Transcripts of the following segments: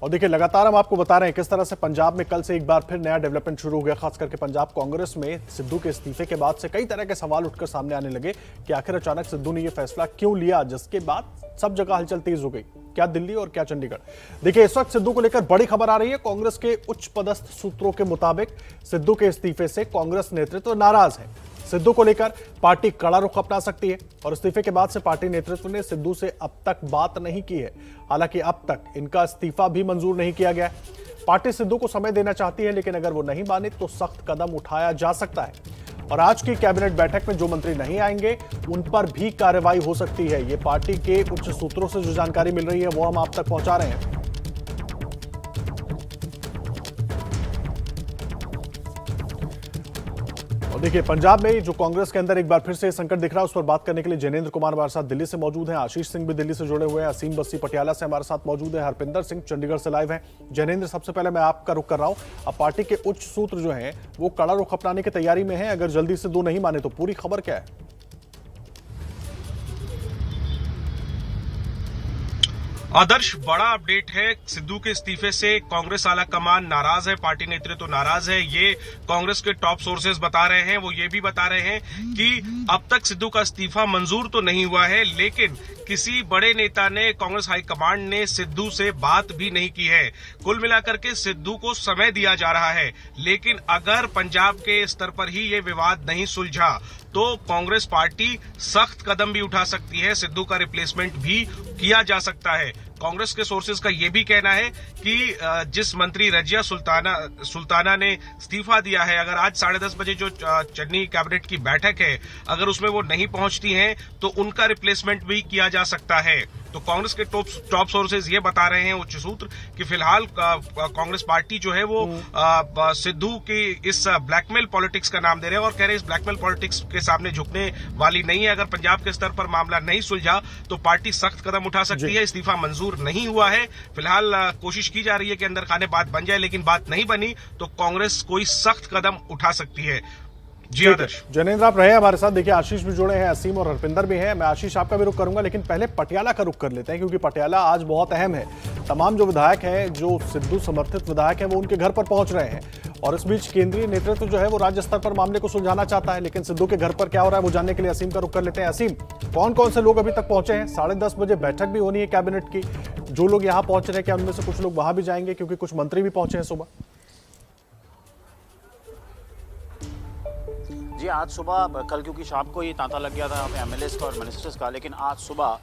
और देखिए, लगातार हम आपको बता रहे हैं किस तरह से पंजाब में कल से एक बार फिर नया डेवलपमेंट शुरू हो गया। खास करके पंजाब कांग्रेस में सिद्धू के इस्तीफे के बाद से कई तरह के सवाल उठकर सामने आने लगे कि आखिर अचानक सिद्धू ने यह फैसला क्यों लिया, जिसके बाद सब जगह हलचल तेज हो गई, क्या दिल्ली और क्या चंडीगढ़। देखिए, इस वक्त सिद्धू को लेकर बड़ी खबर आ रही है। कांग्रेस के उच्च पदस्थ सूत्रों के मुताबिक सिद्धू के इस्तीफे से कांग्रेस नेतृत्व नाराज है। सिद्धू को लेकर पार्टी कड़ा रुख अपना सकती है और इस्तीफे के बाद से पार्टी नेतृत्व ने सिद्धू से अब तक बात नहीं की है। हालांकि अब तक इनका इस्तीफा भी मंजूर नहीं किया गया है। पार्टी सिद्धू को समय देना चाहती है, लेकिन अगर वो नहीं माने तो सख्त कदम उठाया जा सकता है। और आज की कैबिनेट बैठक में जो मंत्री नहीं आएंगे उन पर भी कार्रवाई हो सकती है। ये पार्टी के उच्च सूत्रों से जो जानकारी मिल रही है वो हम आप तक पहुंचा रहे हैं। देखिए, पंजाब में जो कांग्रेस के अंदर एक बार फिर से संकट दिख रहा है, उस पर बात करने के लिए जैनेंद्र कुमार हमारे साथ दिल्ली से मौजूद हैं। आशीष सिंह भी दिल्ली से जुड़े हुए हैं। असीम बस्सी पटियाला से हमारे साथ मौजूद है। हरपिंदर सिंह चंडीगढ़ से लाइव हैं। जैनेंद्र, सबसे पहले मैं आपका रुख कर रहा हूं। अब पार्टी के उच्च सूत्र जो हैं वो कड़ा रुख अपनाने की तैयारी में है। अगर जल्दी से दो नहीं माने तो पूरी खबर क्या है? आदर्श, बड़ा अपडेट है। सिद्धू के इस्तीफे से कांग्रेस आला कमान नाराज है, पार्टी नेतृत्व तो नाराज है। ये कांग्रेस के टॉप सोर्सेज बता रहे हैं। वो ये भी बता रहे हैं कि अब तक सिद्धू का इस्तीफा मंजूर तो नहीं हुआ है, लेकिन किसी बड़े नेता ने, कांग्रेस हाईकमांड ने सिद्धू से बात भी नहीं की है। कुल मिलाकर के सिद्धू को समय दिया जा रहा है, लेकिन अगर पंजाब के स्तर पर ही ये विवाद नहीं सुलझा तो कांग्रेस पार्टी सख्त कदम भी उठा सकती है। सिद्धू का रिप्लेसमेंट भी किया जा सकता है। कांग्रेस के सोर्सेज का यह भी कहना है कि जिस मंत्री रजिया सुल्ताना ने इस्तीफा दिया है, अगर आज 10:30 बजे जो चन्नी कैबिनेट की बैठक है, अगर उसमें वो नहीं पहुंचती हैं तो उनका रिप्लेसमेंट भी किया जा सकता है। तो कांग्रेस के टॉप सोर्सेज ये बता रहे हैं, उच्च सूत्र, कि फिलहाल कांग्रेस पार्टी जो है वो सिद्धू की इस ब्लैकमेल पॉलिटिक्स का नाम दे रहे हैं और कह रहे हैं इस ब्लैकमेल पॉलिटिक्स के सामने झुकने वाली नहीं है। अगर पंजाब के स्तर पर मामला नहीं सुलझा तो पार्टी सख्त कदम उठा सकती है। इस्तीफा मंजूर नहीं हुआ है। फिलहाल कोशिश की जा रही है कि अंदर खाने बात बन जाए, लेकिन बात नहीं बनी तो कांग्रेस कोई सख्त कदम उठा सकती है। जी आदर्श। जैनेंद्र, आप रहे हमारे साथ। देखिए, आशीष भी जुड़े हैं, असीम और हरपिंदर भी हैं। मैं आशीष आपका भी रुख करूंगा, लेकिन पहले पटियाला का रुख कर लेते हैं, क्योंकि पटियाला आज बहुत अहम है। तमाम जो विधायक हैं, जो सिद्धू समर्थित विधायक हैं, वो उनके घर पर पहुंच रहे हैं और इस बीच केंद्रीय नेतृत्व जो है वो राज्य स्तर पर मामले को सुलझाना चाहता है, लेकिन सिद्धू के घर पर क्या हो रहा है वो जानने के लिए असीम का रुख कर लेते हैं। असीम, कौन कौन से लोग अभी तक पहुंचे हैं? 10:30 बजे बैठक भी होनी है कैबिनेट की। जो लोग यहाँ पहुंच रहे हैं, क्या उनमें से कुछ लोग वहां भी जाएंगे, क्योंकि कुछ मंत्री भी पहुंचे हैं सुबह? जी, आज सुबह, कल क्योंकि शाम को ये तांता लग गया था यहाँ पे एमएलएस का और मिनिस्टर्स का, लेकिन आज सुबह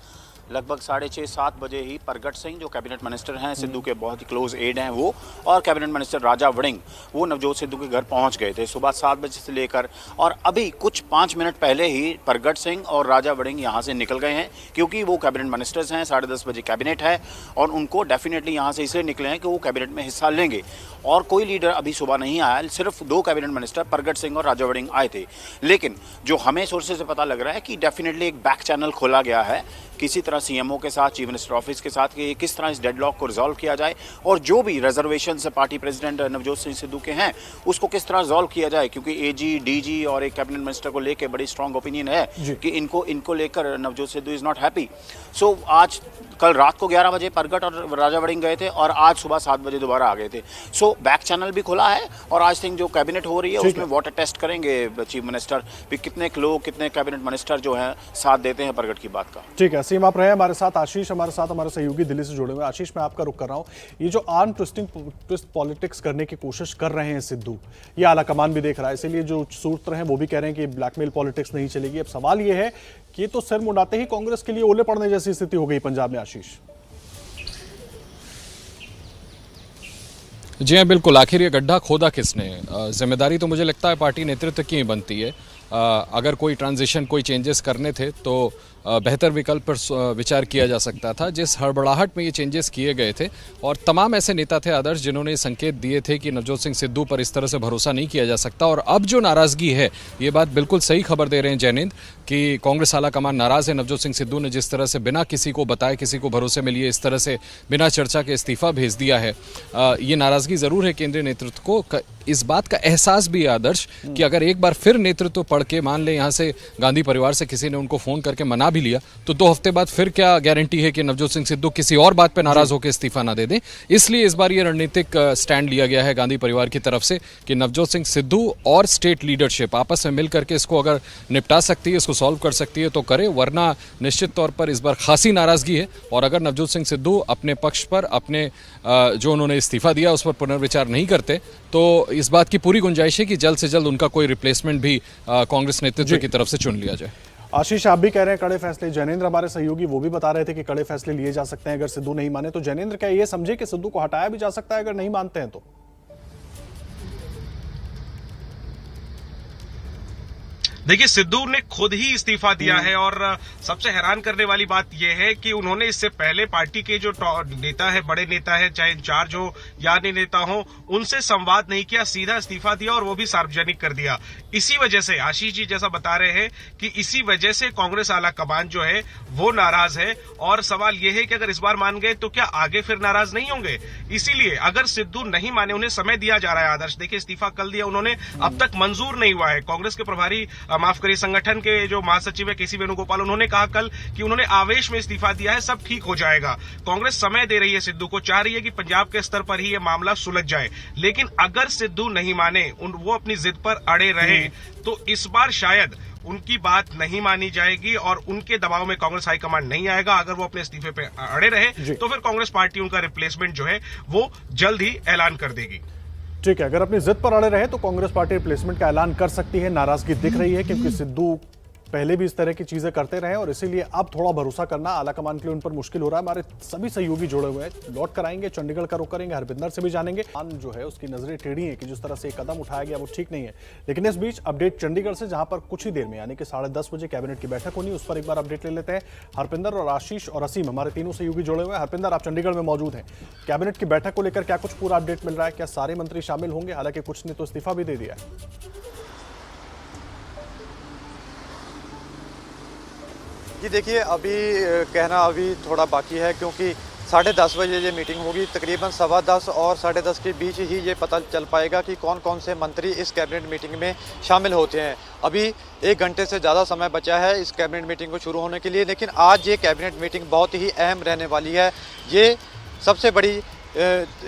लगभग 6:30-7 बजे ही प्रगट सिंह, जो कैबिनेट मिनिस्टर हैं, सिद्धू के बहुत ही क्लोज एड हैं वो, और कैबिनेट मिनिस्टर राजा वड़िंग, वो नवजोत सिद्धू के घर पहुंच गए थे सुबह 7 बजे से लेकर। और अभी कुछ 5 मिनट पहले ही प्रगट सिंह और राजा वड़िंग यहाँ से निकल गए हैं, क्योंकि वो कैबिनेट मिनिस्टर्स हैं। 10:30 बजे कैबिनेट है और उनको डेफिनेटली यहाँ से इसलिए निकले हैं कि वो कैबिनेट में हिस्सा लेंगे। और कोई लीडर अभी सुबह नहीं आया, सिर्फ 2 कैबिनेट मिनिस्टर प्रगट सिंह और राजा वड़िंग आए थे। लेकिन जो हमें सोर्सेज से पता लग रहा है कि डेफिनेटली एक बैक चैनल खोला गया है किसी तरह सीएमओ के साथ, चीफ मिनिस्टर ऑफिस के साथ, कि किस तरह इस डेडलॉक को रिजॉल्व किया जाए और जो भी रिजर्वेशन से पार्टी प्रेसिडेंट नवजोत सिंह सिद्धू के हैं उसको किस तरह रिजॉल्व किया जाए, क्योंकि एजी, डीजी और एक कैबिनेट मिनिस्टर को लेकर बड़ी स्ट्रांग ओपिनियन है कि इनको लेकर Navjot Sidhu is not happy. So आज, कल रात को 11 बजे प्रगट और राजा वड़िंग गए थे और आज सुबह 7 बजे दोबारा आ गए थे। सो बैक चैनल भी खुला है और आज थिंक जो कैबिनेट हो रही है उसमें वाटर टेस्ट करेंगे चीफ मिनिस्टर भी, कितने लोग, कितने कैबिनेट मिनिस्टर जो हैं साथ देते हैं प्रगट की बात का। ठीक है, असीम आप रहे हमारे साथ। आशीष हमारे साथ, हमारे सहयोगी दिल्ली से जुड़े हुए। आशीष, मैं आपका रुख कर रहा हूं। ये जो आर्म ट्विस्ट पॉलिटिक्स करने की कोशिश कर रहे हैं सिद्धू, ये आला कमान भी देख रहा है, इसीलिए जो सूत्र हैं वो भी कह रहे हैं कि ब्लैकमेल पॉलिटिक्स नहीं चलेगी। अब सवाल ये है कि ये तो सिर मुंडाते ही कांग्रेस के लिए ओले पड़ने जैसी स्थिति हो गई पंजाब में। आशीष जी हाँ, बिल्कुल। आखिर ये गड्ढा खोदा किसने? जिम्मेदारी तो मुझे लगता है पार्टी नेतृत्व की ही बनती है। अगर कोई ट्रांजिशन, कोई चेंजेस करने थे तो बेहतर विकल्प पर विचार किया जा सकता था। जिस हड़बड़ाहट में ये चेंजेस किए गए थे, और तमाम ऐसे नेता थे आदर्श जिन्होंने संकेत दिए थे कि नवजोत सिंह सिद्धू पर इस तरह से भरोसा नहीं किया जा सकता, और अब जो नाराजगी है, ये बात बिल्कुल सही खबर दे रहे हैं जैनेंद्र कि कांग्रेस आला कमान नाराज है। नवजोत सिंह सिद्धू ने जिस तरह से बिना किसी को बताए, किसी को भरोसे में लिए, इस तरह से बिना चर्चा के इस्तीफा भेज दिया है, ये नाराजगी जरूर है केंद्रीय नेतृत्व को। इस बात का एहसास भी है आदर्श कि अगर एक बार फिर नेतृत्व पढ़ के मान ले यहाँ से गांधी परिवार से किसी ने उनको फ़ोन करके मना भी लिया, तो 2 हफ्ते बाद फिर क्या गारंटी है कि नवजोत सिंह सिद्धू किसी और बात पर नाराज़ होकर इस्तीफा ना दे दें। इसलिए इस बार ये रणनीतिक स्टैंड लिया गया है गांधी परिवार की तरफ से कि नवजोत सिंह सिद्धू और स्टेट लीडरशिप आपस में मिल करके इसको अगर निपटा सकती है, इसको सॉल्व कर सकती है तो करे, वरना निश्चित तौर पर इस बार खासी नाराज़गी है। और अगर नवजोत सिंह सिद्धू अपने पक्ष पर अपने जो उन्होंने इस्तीफा दिया उस पर पुनर्विचार नहीं करते तो इस बात की पूरी गुंजाइश है कि जल्द से जल्द उनका कोई रिप्लेसमेंट भी कांग्रेस नेतृत्व की तरफ से चुन लिया जाए। आशीष, आप भी कह रहे हैं कड़े फैसले, जैनेंद्र हमारे सहयोगी वो भी बता रहे थे कि कड़े फैसले लिए जा सकते हैं अगर सिद्धू नहीं माने, तो जैनेंद्र क्या ये समझे कि सिद्धू को हटाया भी जा सकता है अगर नहीं मानते हैं तो? देखिए, सिद्धू ने खुद ही इस्तीफा दिया है और सबसे हैरान करने वाली बात यह है कि उन्होंने इससे पहले पार्टी के जो नेता है, बड़े नेता है, चाहे इंचार्ज हो या अन्य नेता हो, उनसे संवाद नहीं किया, सीधा इस्तीफा दिया और वो भी सार्वजनिक कर दिया। इसी वजह से आशीष जी जैसा बता रहे हैं कि इसी वजह से कांग्रेस आला कमान जो है वो नाराज है और सवाल यह है कि अगर इस बार मान गए तो क्या आगे फिर नाराज नहीं होंगे। इसीलिए अगर सिद्धू नहीं माने, उन्हें समय दिया जा रहा है। आदर्श देखिए, इस्तीफा कल दिया उन्होंने, अब तक मंजूर नहीं हुआ है। कांग्रेस के प्रभारी, माफ करिए, संगठन के जो महासचिव है केसी वेणुगोपाल, उन्होंने कहा कल कि उन्होंने आवेश में इस्तीफा दिया है, सब ठीक हो जाएगा। कांग्रेस समय दे रही है सिद्धू को, चाह रही है कि पंजाब के स्तर पर ही यह मामला सुलझ जाए। लेकिन अगर सिद्धू नहीं माने, वो अपनी जिद पर अड़े रहे तो इस बार शायद उनकी बात नहीं मानी जाएगी और उनके दबाव में कांग्रेस हाईकमांड नहीं आएगा। अगर वो अपने इस्तीफे पे अड़े रहे तो फिर कांग्रेस पार्टी उनका रिप्लेसमेंट जो है वो जल्द ही ऐलान कर देगी। ठीक है, अगर अपनी जिद पर अड़े रहे तो कांग्रेस पार्टी रिप्लेसमेंट का ऐलान कर सकती है। नाराजगी दिख रही है क्योंकि सिद्धू पहले भी इस तरह की चीजें करते रहे और इसीलिए अब थोड़ा भरोसा करना आलाकमान के लिए उन पर मुश्किल हो रहा है। हमारे सभी सहयोगी जुड़े हुए हैं, लौट कर आएंगे, चंडीगढ़ का रुख करेंगे, हरविंदर से भी जानेंगे। जो है उसकी नजरें टेढ़ी हैं कि जिस तरह से कदम उठाया गया वो ठीक नहीं है। लेकिन इस बीच अपडेट चंडीगढ़ से, जहां पर कुछ ही देर में यानी कि 10:30 बजे कैबिनेट की बैठक होनी, उस पर एक बार अपडेट ले लेते हैं। हरपिंदर और आशीष और असीम, हमारे तीनों सहयोगी जुड़े हुए हैं। हरपिंदर, आप चंडीगढ़ में मौजूद हैं, कैबिनेट की बैठक को लेकर क्या कुछ पूरा अपडेट मिल रहा है? क्या सारे मंत्री शामिल होंगे? हालांकि कुछ ने तो इस्तीफा भी दे दिया है। जी देखिए, अभी कहना अभी थोड़ा बाकी है क्योंकि 10:30 बजे ये मीटिंग होगी। तकरीबन 10:15 और 10:30 के बीच ही ये पता चल पाएगा कि कौन कौन से मंत्री इस कैबिनेट मीटिंग में शामिल होते हैं। अभी 1 घंटे से ज़्यादा समय बचा है इस कैबिनेट मीटिंग को शुरू होने के लिए, लेकिन आज ये कैबिनेट मीटिंग बहुत ही अहम रहने वाली है। ये सबसे बड़ी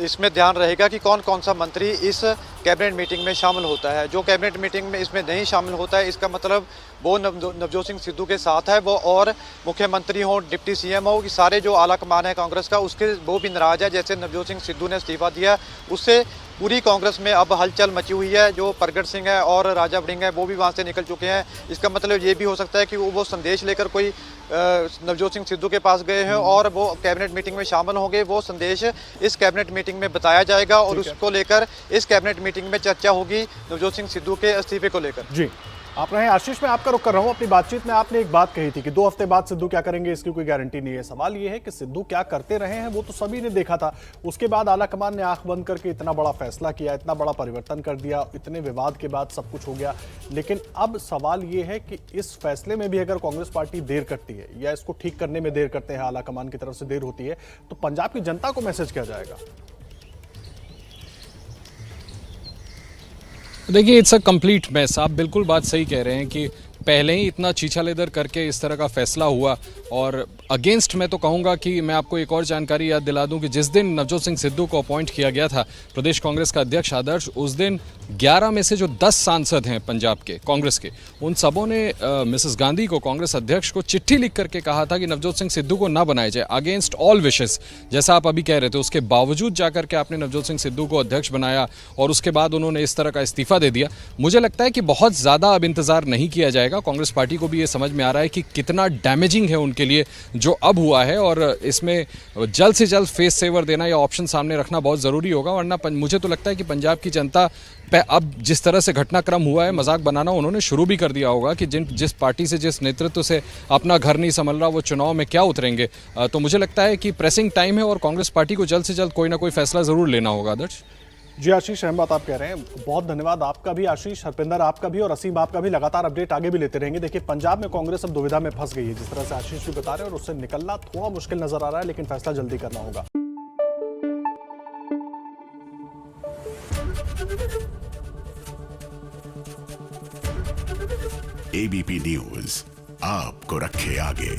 इसमें ध्यान रहेगा कि कौन कौन सा मंत्री इस कैबिनेट मीटिंग में शामिल होता है। जो कैबिनेट मीटिंग में इसमें नहीं शामिल होता है, इसका मतलब वो नवजोत सिंह सिद्धू के साथ है, वो और मुख्यमंत्री हो, डिप्टी सीएम हो, कि सारे जो आला कमान है कांग्रेस का उसके वो भी नाराज है। जैसे नवजोत सिंह सिद्धू ने इस्तीफा दिया, उससे पूरी कांग्रेस में अब हलचल मची हुई है। जो प्रगट सिंह है और राजा वड़िंग है वो भी वहाँ से निकल चुके हैं। इसका मतलब ये भी हो सकता है कि वो संदेश लेकर कोई नवजोत सिंह सिद्धू के पास गए हैं और वो कैबिनेट मीटिंग में शामिल होंगे। वो संदेश इस कैबिनेट मीटिंग में बताया जाएगा और उसको लेकर इस कैबिनेट मीटिंग में चर्चा होगी नवजोत सिंह सिद्धू के इस्तीफे को लेकर। जी, आप रहे आशीष, मैं आपका रुख कर रहा हूं। अपनी बातचीत में आपने एक बात कही थी कि 2 हफ्ते बाद सिद्धू क्या करेंगे इसकी कोई गारंटी नहीं है। सवाल यह है कि सिद्धू क्या करते रहे हैं वो तो सभी ने देखा था। उसके बाद आलाकमान ने आंख बंद करके इतना बड़ा फैसला किया, इतना बड़ा परिवर्तन कर दिया, इतने विवाद के बाद सब कुछ हो गया। लेकिन अब सवाल यह है कि इस फैसले में भी अगर कांग्रेस पार्टी देर करती है या इसको ठीक करने में देर करते हैं, आलाकमान की तरफ से देर होती है, तो पंजाब की जनता को मैसेज क्या जाएगा? देखिए, इट्स अ कंप्लीट मैस। आप बिल्कुल बात सही कह रहे हैं कि पहले ही इतना चीछा लेदर करके इस तरह का फैसला हुआ और अगेंस्ट मैं तो कहूँगा कि मैं आपको एक और जानकारी याद दिला दूं कि जिस दिन नवजोत सिंह सिद्धू को अपॉइंट किया गया था प्रदेश कांग्रेस का अध्यक्ष आदर्श, उस दिन 11 में से जो 10 सांसद हैं पंजाब के कांग्रेस के, उन सबों ने मिसेस गांधी को, कांग्रेस अध्यक्ष को, चिट्ठी लिख करके कहा था कि नवजोत सिंह सिद्धू को ना बनाया जाए, अगेंस्ट ऑल विशेस, जैसा आप अभी कह रहे थे। उसके बावजूद जाकर के आपने नवजोत सिंह सिद्धू को अध्यक्ष बनाया और उसके बाद उन्होंने इस तरह का इस्तीफा दे दिया। मुझे लगता है कि बहुत ज़्यादा अब इंतजार नहीं किया जाएगा। कांग्रेस पार्टी को भी ये समझ में आ रहा है कि कितना डैमेजिंग है उनके लिए जो अब हुआ है और इसमें जल्द से जल्द फेस सेवर देना या ऑप्शन सामने रखना बहुत ज़रूरी होगा। वरना मुझे तो लगता है कि पंजाब की जनता अब जिस तरह से घटनाक्रम हुआ है, मजाक बनाना उन्होंने शुरू भी कर दिया होगा कि जिस पार्टी से, जिस नेतृत्व से अपना घर नहीं संभल रहा, वो चुनाव में क्या उतरेंगे। तो मुझे लगता है कि प्रेसिंग टाइम है और कांग्रेस पार्टी को जल्द से जल्द कोई ना कोई फैसला ज़रूर लेना होगा। आदर्श जी, आशीष, अहम बात आप कह रहे हैं, बहुत धन्यवाद आपका भी आशीष, हरपिंदर आपका भी और असीम आपका भी। लगातार अपडेट आगे भी लेते रहेंगे। देखिए, पंजाब में कांग्रेस अब दुविधा में फंस गई है, जिस तरह से आशीष भी बता रहे हैं, और उससे निकलना थोड़ा मुश्किल नजर आ रहा है, लेकिन फैसला जल्दी करना होगा। एबीपी न्यूज आपको रखे आगे।